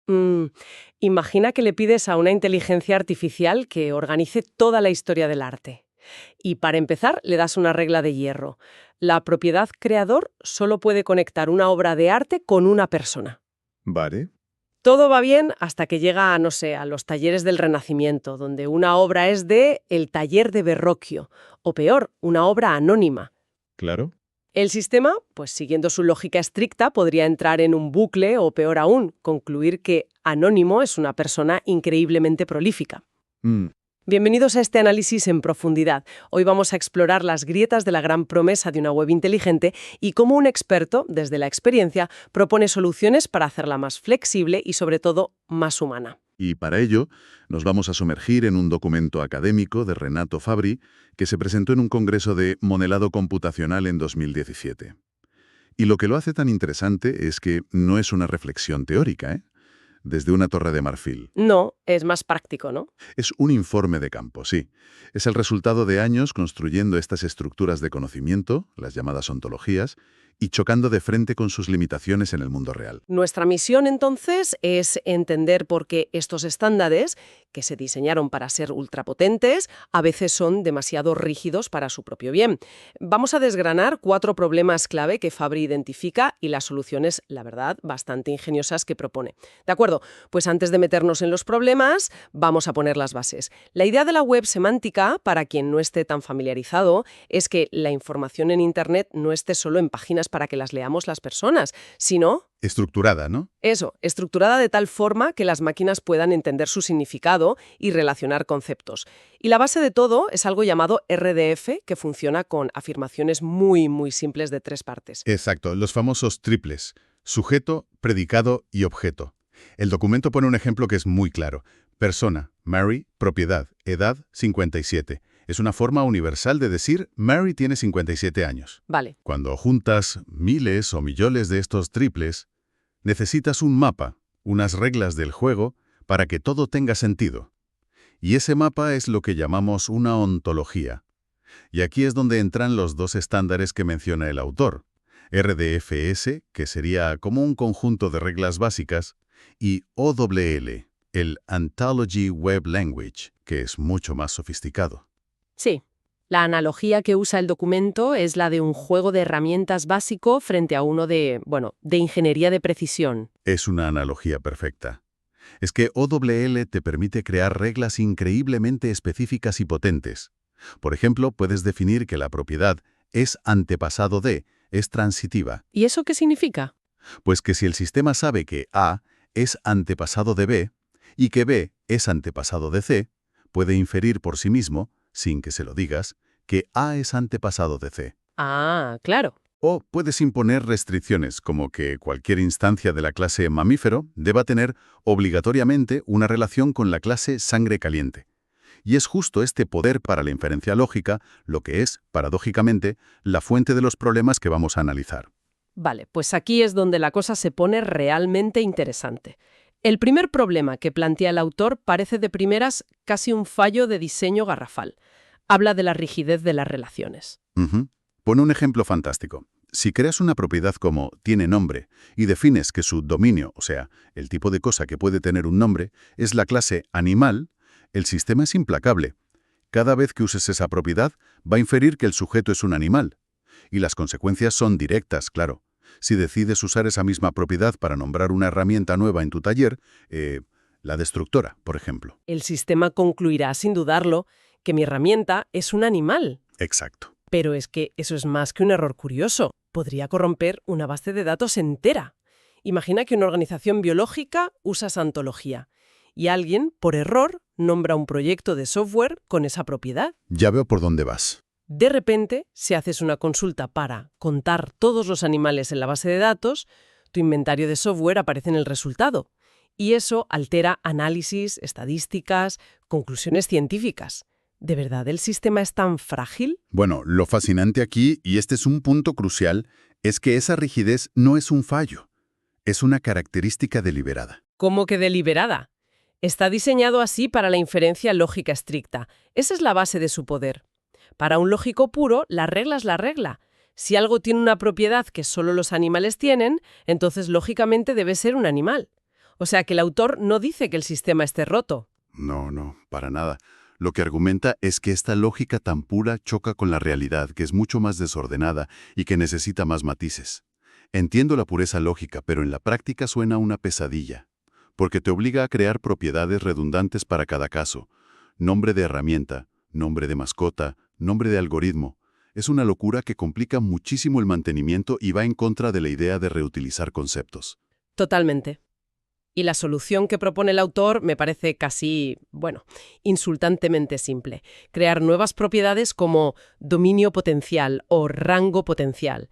Mm, Imagina que le pides a una inteligencia artificial que organice toda la historia del arte. Y para empezar, le das una regla de hierro. La propiedad creador solo puede conectar una obra de arte con una persona. Vale. Todo va bien hasta que llega, no sé, a los talleres del Renacimiento, donde una obra es de el taller de Verrocchio, o peor, una obra anónima. Claro. El sistema, pues siguiendo su lógica estricta, podría entrar en un bucle o, peor aún, concluir que Anónimo es una persona increíblemente prolífica. Mm, Bienvenidos a este análisis en profundidad. Hoy vamos a explorar las grietas de la gran promesa de una web inteligente y cómo un experto, desde la experiencia, propone soluciones para hacerla más flexible y, sobre todo, más humana. Y para ello, nos vamos a sumergir en un documento académico de Renato Fabri que se presentó en un congreso de modelado computacional en 2017. Y lo que lo hace tan interesante es que no es una reflexión teórica, desde una torre de marfil. No, es más práctico, ¿no? Es un informe de campo, sí. Es el resultado de años construyendo estas estructuras de conocimiento, las llamadas ontologías, y chocando de frente con sus limitaciones en el mundo real. Nuestra misión, entonces, es entender por qué estos estándares, que se diseñaron para ser ultrapotentes, a veces son demasiado rígidos para su propio bien. Vamos a desgranar 4 problemas clave que Fabri identifica y las soluciones, la verdad, bastante ingeniosas que propone. ¿De acuerdo? Pues antes de meternos en los problemas, vamos a poner las bases. La idea de la web semántica, para quien no esté tan familiarizado, es que la información en Internet no esté solo en páginas para que las leamos las personas, sino Estructurada, ¿no? eso, estructurada de tal forma que las máquinas puedan entender su significado y relacionar conceptos. Y la base de todo es algo llamado RDF, que funciona con afirmaciones muy simples de 3 partes. Exacto, los famosos triples: sujeto, predicado y objeto. El documento pone un ejemplo que es muy claro. Persona, Mary; propiedad, edad, 57. Es una forma universal de decir Mary tiene 57 años. Vale. Cuando juntas miles o millones de estos triples, necesitas un mapa, unas reglas del juego, para que todo tenga sentido. Y ese mapa es lo que llamamos una ontología. Y aquí es donde entran los 2 estándares que menciona el autor: RDFS, que sería como un conjunto de reglas básicas, y OWL, el Ontology Web Language, que es mucho más sofisticado. Sí. La analogía que usa el documento es la de un juego de herramientas básico frente a uno de ingeniería de precisión. Es una analogía perfecta. Es que OWL te permite crear reglas increíblemente específicas y potentes. Por ejemplo, puedes definir que la propiedad es antepasado de, es transitiva. ¿Y eso qué significa? Pues que si el sistema sabe que A es antepasado de B y que B es antepasado de C, puede inferir por sí mismo, sin que se lo digas, que A es antepasado de C. Ah, claro. O puedes imponer restricciones, como que cualquier instancia de la clase mamífero deba tener obligatoriamente una relación con la clase sangre caliente. Y es justo este poder para la inferencia lógica lo que es, paradójicamente, la fuente de los problemas que vamos a analizar. Vale, pues aquí es donde la cosa se pone realmente interesante. El primer problema que plantea el autor parece de primeras casi un fallo de diseño garrafal. Habla de la rigidez de las relaciones. Ujú. Pone un ejemplo fantástico. Si creas una propiedad como tiene nombre y defines que su dominio, o sea, el tipo de cosa que puede tener un nombre, es la clase animal, el sistema es implacable. Cada vez que uses esa propiedad, va a inferir que el sujeto es un animal. Y las consecuencias son directas, claro. Si decides usar esa misma propiedad para nombrar una herramienta nueva en tu taller, la destructora, por ejemplo. El sistema concluirá, sin dudarlo, que mi herramienta es un animal. Exacto. Pero es que eso es más que un error curioso. Podría corromper una base de datos entera. Imagina que una organización biológica usa esa ontología y alguien, por error, nombra un proyecto de software con esa propiedad. Ya veo por dónde vas. De repente, si haces una consulta para contar todos los animales en la base de datos, tu inventario de software aparece en el resultado. Y eso altera análisis, estadísticas, conclusiones científicas. ¿De verdad el sistema es tan frágil? Bueno, lo fascinante aquí, y este es un punto crucial, es que esa rigidez no es un fallo, es una característica deliberada. ¿Cómo que deliberada? Está diseñado así para la inferencia lógica estricta. Esa es la base de su poder. Para un lógico puro, la regla es la regla. Si algo tiene una propiedad que solo los animales tienen, entonces lógicamente debe ser un animal. O sea que el autor no dice que el sistema esté roto. No, no, para nada. Lo que argumenta es que esta lógica tan pura choca con la realidad, que es mucho más desordenada y que necesita más matices. Entiendo la pureza lógica, pero en la práctica suena una pesadilla, porque te obliga a crear propiedades redundantes para cada caso. Nombre de herramienta, nombre de mascota, nombre de algoritmo. Es una locura que complica muchísimo el mantenimiento y va en contra de la idea de reutilizar conceptos. Totalmente. Y la solución que propone el autor me parece casi, bueno, insultantemente simple. Crear nuevas propiedades como dominio potencial o rango potencial.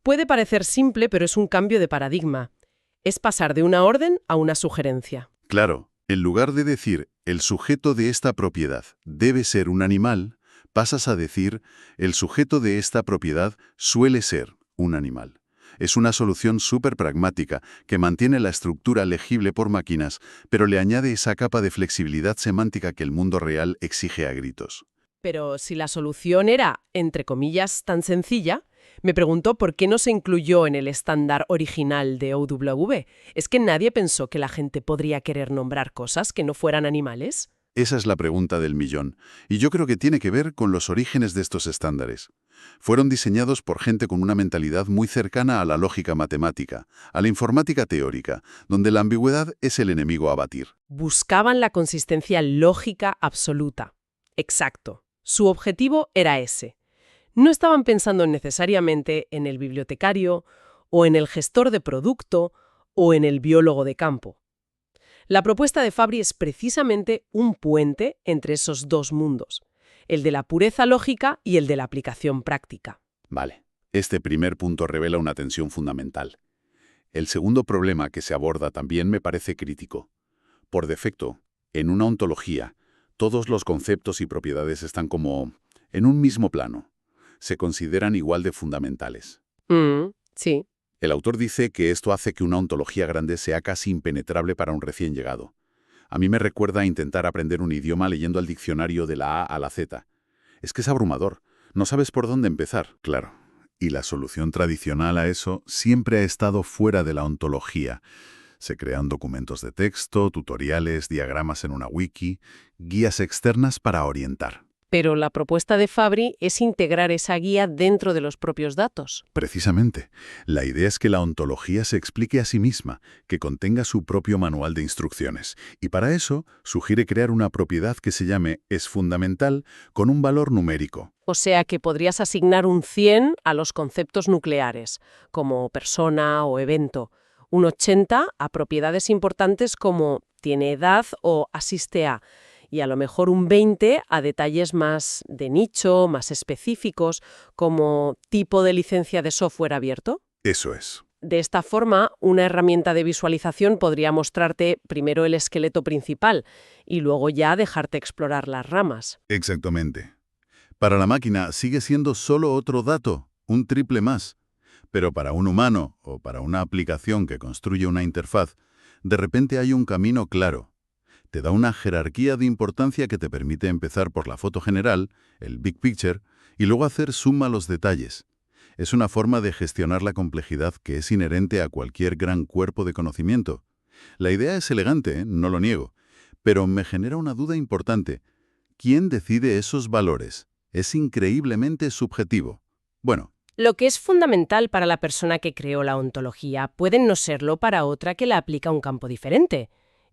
Puede parecer simple, pero es un cambio de paradigma. Es pasar de una orden a una sugerencia. Claro, en lugar de decir el sujeto de esta propiedad debe ser un animal, pasas a decir el sujeto de esta propiedad suele ser un animal. Es una solución súper pragmática que mantiene la estructura legible por máquinas, pero le añade esa capa de flexibilidad semántica que el mundo real exige a gritos. Pero si la solución era, entre comillas, tan sencilla, me pregunto por qué no se incluyó en el estándar original de OW. ¿Es que nadie pensó que la gente podría querer nombrar cosas que no fueran animales? Esa es la pregunta del millón, y yo creo que tiene que ver con los orígenes de estos estándares. Fueron diseñados por gente con una mentalidad muy cercana a la lógica matemática, a la informática teórica, donde la ambigüedad es el enemigo a batir. Buscaban la consistencia lógica absoluta. Exacto. Su objetivo era ese. No estaban pensando necesariamente en el bibliotecario, o en el gestor de producto, o en el biólogo de campo. La propuesta de Fabry es precisamente un puente entre esos dos mundos, el de la pureza lógica y el de la aplicación práctica. Vale, este primer punto revela una tensión fundamental. El segundo problema que se aborda también me parece crítico. Por defecto, en una ontología, todos los conceptos y propiedades están como en un mismo plano. Se consideran igual de fundamentales. Sí. El autor dice que esto hace que una ontología grande sea casi impenetrable para un recién llegado. A mí me recuerda a intentar aprender un idioma leyendo el diccionario de la A a la Z. Es que es abrumador. No sabes por dónde empezar. Claro. Y la solución tradicional a eso siempre ha estado fuera de la ontología. Se crean documentos de texto, tutoriales, diagramas en una wiki, guías externas para orientar. Pero la propuesta de Fabry es integrar esa guía dentro de los propios datos. Precisamente. La idea es que la ontología se explique a sí misma, que contenga su propio manual de instrucciones. Y para eso, sugiere crear una propiedad que se llame es fundamental con un valor numérico. O sea que podrías asignar un 100 a los conceptos nucleares, como persona o evento, un 80 a propiedades importantes como tiene edad o asiste a, y a lo mejor un 20 a detalles más de nicho, más específicos, como tipo de licencia de software abierto. Eso es. De esta forma, una herramienta de visualización podría mostrarte primero el esqueleto principal y luego ya dejarte explorar las ramas. Exactamente. Para la máquina sigue siendo solo otro dato, un triple más. Pero para un humano o para una aplicación que construye una interfaz, de repente hay un camino claro. Te da una jerarquía de importancia que te permite empezar por la foto general, el big picture, y luego hacer suma a los detalles. Es una forma de gestionar la complejidad que es inherente a cualquier gran cuerpo de conocimiento. La idea es elegante, no lo niego, pero me genera una duda importante. ¿Quién decide esos valores? Es increíblemente subjetivo. Bueno. Lo que es fundamental para la persona que creó la ontología puede no serlo para otra que la aplica a un campo diferente.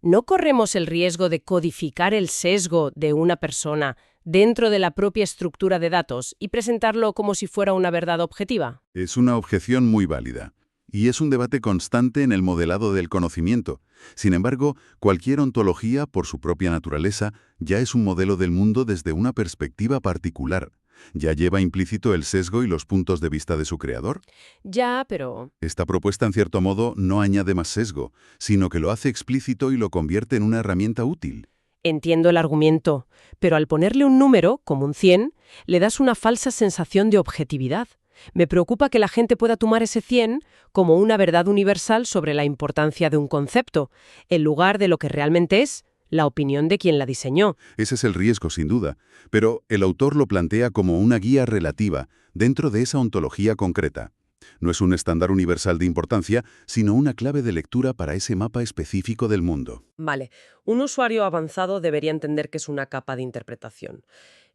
¿No corremos el riesgo de codificar el sesgo de una persona dentro de la propia estructura de datos y presentarlo como si fuera una verdad objetiva? Es una objeción muy válida. Y es un debate constante en el modelado del conocimiento. Sin embargo, cualquier ontología, por su propia naturaleza, ya es un modelo del mundo desde una perspectiva particular. ¿Ya lleva implícito el sesgo y los puntos de vista de su creador? Ya, pero... Esta propuesta, en cierto modo, no añade más sesgo, sino que lo hace explícito y lo convierte en una herramienta útil. Entiendo el argumento, pero al ponerle un número, como un 100, le das una falsa sensación de objetividad. Me preocupa que la gente pueda tomar ese 100 como una verdad universal sobre la importancia de un concepto, en lugar de lo que realmente es la opinión de quien la diseñó. Ese es el riesgo, sin duda, pero el autor lo plantea como una guía relativa dentro de esa ontología concreta. No es un estándar universal de importancia, sino una clave de lectura para ese mapa específico del mundo. Vale, un usuario avanzado debería entender que es una capa de interpretación.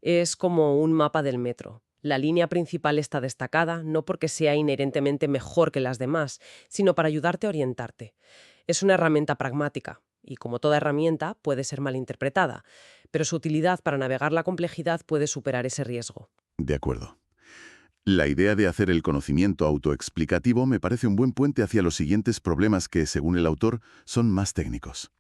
Es como un mapa del metro. La línea principal está destacada no porque sea inherentemente mejor que las demás, sino para ayudarte a orientarte. Es una herramienta pragmática y, como toda herramienta, puede ser malinterpretada, pero su utilidad para navegar la complejidad puede superar ese riesgo. De acuerdo. La idea de hacer el conocimiento autoexplicativo me parece un buen puente hacia los siguientes problemas que, según el autor, son más técnicos.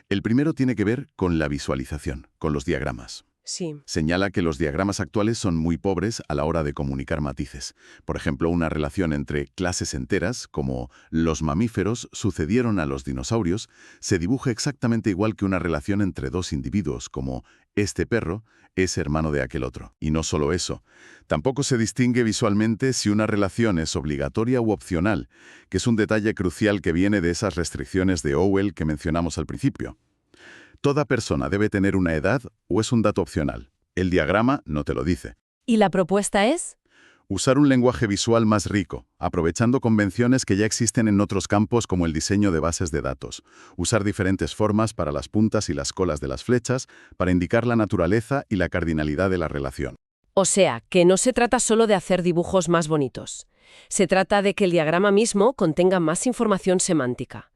El primero tiene que ver con la visualización, con los diagramas. Sí, Señala que los diagramas actuales son muy pobres a la hora de comunicar matices. Por ejemplo, una relación entre clases enteras, como los mamíferos sucedieron a los dinosaurios, se dibuja exactamente igual que una relación entre dos individuos, como este perro es hermano de aquel otro. Y no solo eso, tampoco se distingue visualmente si una relación es obligatoria u opcional, que es un detalle crucial que viene de esas restricciones de Orwell que mencionamos al principio. ¿Toda persona debe tener una edad o es un dato opcional? El diagrama no te lo dice. ¿Y la propuesta es? Usar un lenguaje visual más rico, aprovechando convenciones que ya existen en otros campos como el diseño de bases de datos. Usar diferentes formas para las puntas y las colas de las flechas para indicar la naturaleza y la cardinalidad de la relación. O sea, que no se trata solo de hacer dibujos más bonitos. Se trata de que el diagrama mismo contenga más información semántica.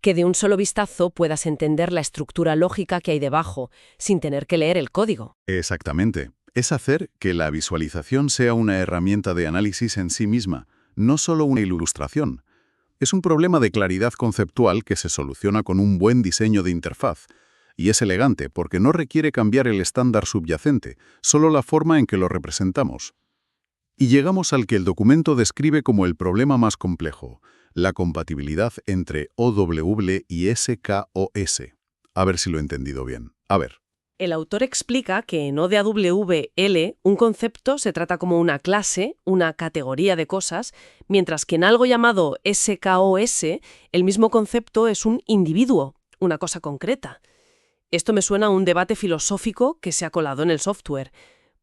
Que de un solo vistazo puedas entender la estructura lógica que hay debajo, sin tener que leer el código. Exactamente. Es hacer que la visualización sea una herramienta de análisis en sí misma, no solo una ilustración. Es un problema de claridad conceptual que se soluciona con un buen diseño de interfaz. Y es elegante porque no requiere cambiar el estándar subyacente, solo la forma en que lo representamos. Y llegamos al que el documento describe como el problema más complejo, la compatibilidad entre OWL y SKOS. A ver si lo he entendido bien. A ver. el autor explica que en ODWL un concepto se trata como una clase, una categoría de cosas, mientras que en algo llamado SKOS el mismo concepto es un individuo, una cosa concreta. Esto me suena a un debate filosófico que se ha colado en el software.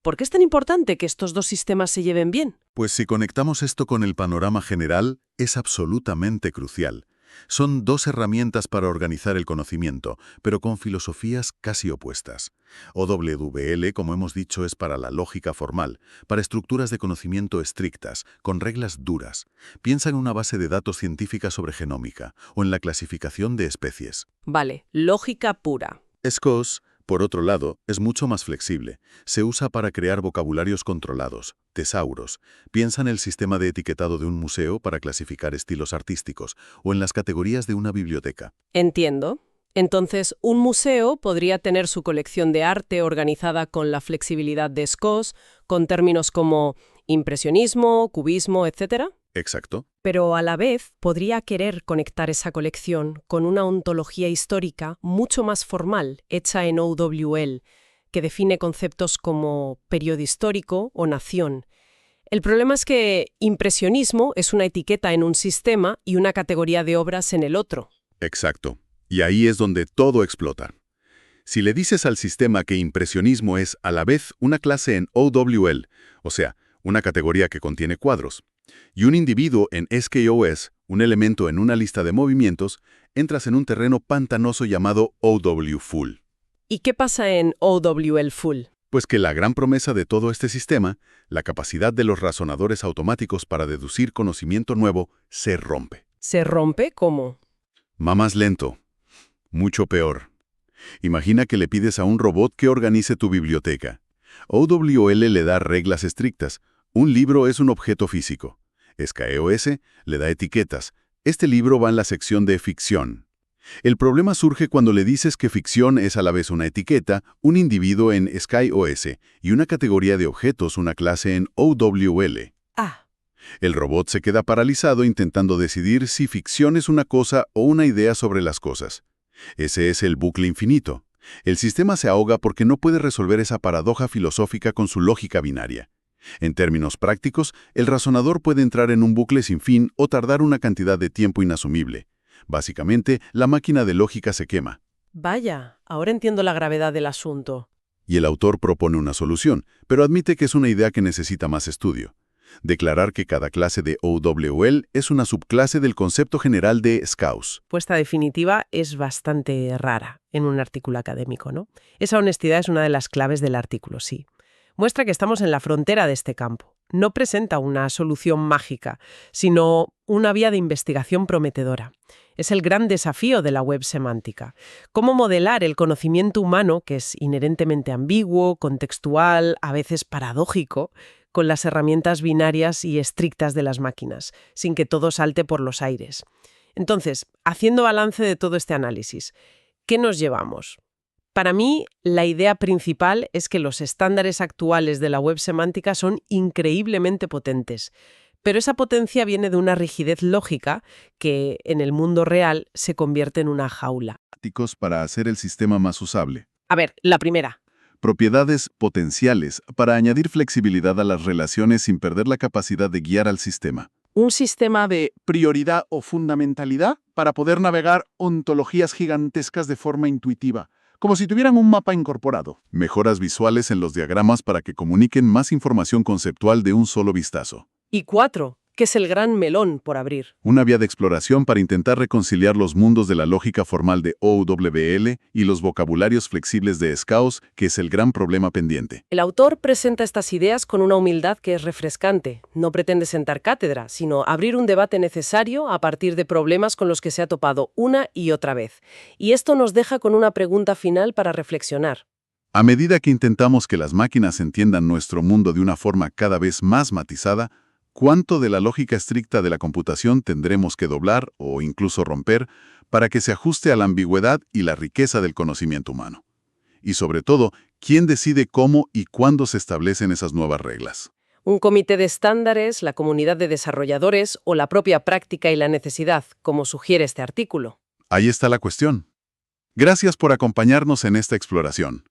¿Por qué es tan importante que estos dos sistemas se lleven bien? Pues si conectamos esto con el panorama general, es absolutamente crucial. Son dos herramientas para organizar el conocimiento, pero con filosofías casi opuestas. OWL, como hemos dicho, es para la lógica formal, para estructuras de conocimiento estrictas, con reglas duras. Piensa en una base de datos científica sobre genómica, o en la clasificación de especies. Vale, lógica pura. SKOS, por otro lado, es mucho más flexible. Se usa para crear vocabularios controlados, tesauros. Piensa en el sistema de etiquetado de un museo para clasificar estilos artísticos, o en las categorías de una biblioteca. Entiendo. Entonces, un museo podría tener su colección de arte organizada con la flexibilidad de SKOS, con términos como impresionismo, cubismo, etc. Exacto. Pero a la vez podría querer conectar esa colección con una ontología histórica mucho más formal, hecha en OWL, que define conceptos como periodo histórico o nación. El problema es que impresionismo es una etiqueta en un sistema y una categoría de obras en el otro. Exacto. Y ahí es donde todo explota. Si le dices al sistema que impresionismo es a la vez una clase en OWL, o sea, una categoría que contiene cuadros, y un individuo en SKOS, un elemento en una lista de movimientos, entras en un terreno pantanoso llamado OW Full. ¿Y qué pasa en OWL Full? Pues que la gran promesa de todo este sistema, la capacidad de los razonadores automáticos para deducir conocimiento nuevo, se rompe. ¿Se rompe? ¿Cómo? Más lento. Mucho peor. Imagina que le pides a un robot que organice tu biblioteca. OWL le da reglas estrictas. Un libro es un objeto físico. SKOS le da etiquetas. Este libro va en la sección de ficción. El problema surge cuando le dices que ficción es a la vez una etiqueta, un individuo en SKOS y una categoría de objetos, una clase en OWL. Ah, El robot se queda paralizado intentando decidir si ficción es una cosa o una idea sobre las cosas. Ese es el bucle infinito. El sistema se ahoga porque no puede resolver esa paradoja filosófica con su lógica binaria. En términos prácticos, el razonador puede entrar en un bucle sin fin o tardar una cantidad de tiempo inasumible. Básicamente, la máquina de lógica se quema. vaya, ahora entiendo la gravedad del asunto. Y el autor propone una solución, pero admite que es una idea que necesita más estudio. Declarar que cada clase de OWL es una subclase del concepto general de Scaus. Puesta definitiva es bastante rara en un artículo académico, ¿no? Esa honestidad es una de las claves del artículo, sí. Muestra que estamos en la frontera de este campo. No presenta una solución mágica, sino una vía de investigación prometedora. Es el gran desafío de la web semántica. Cómo modelar el conocimiento humano, que es inherentemente ambiguo, contextual, a veces paradójico, con las herramientas binarias y estrictas de las máquinas, sin que todo salte por los aires. Entonces, haciendo balance de todo este análisis, ¿qué nos llevamos? Para mí, la idea principal es que los estándares actuales de la web semántica son increíblemente potentes, pero esa potencia viene de una rigidez lógica que, en el mundo real, se convierte en una jaula. Para hacer el sistema más usable. A ver, la primera. Propiedades potenciales para añadir flexibilidad a las relaciones sin perder la capacidad de guiar al sistema. Un sistema de prioridad o fundamentalidad para poder navegar ontologías gigantescas de forma intuitiva, como si tuvieran un mapa incorporado. Mejoras visuales en los diagramas para que comuniquen más información conceptual de un solo vistazo. Y 4, que es el gran melón por abrir. Una vía de exploración para intentar reconciliar los mundos de la lógica formal de OWL y los vocabularios flexibles de Scaus, que es el gran problema pendiente. El autor presenta estas ideas con una humildad que es refrescante. No pretende sentar cátedra, sino abrir un debate necesario a partir de problemas con los que se ha topado una y otra vez. Y esto nos deja con una pregunta final para reflexionar. A medida que intentamos que las máquinas entiendan nuestro mundo de una forma cada vez más matizada, ¿cuánto de la lógica estricta de la computación tendremos que doblar o incluso romper para que se ajuste a la ambigüedad y la riqueza del conocimiento humano? Y sobre todo, ¿quién decide cómo y cuándo se establecen esas nuevas reglas? Un comité de estándares, la comunidad de desarrolladores o la propia práctica y la necesidad, como sugiere este artículo. Ahí está la cuestión. Gracias por acompañarnos en esta exploración.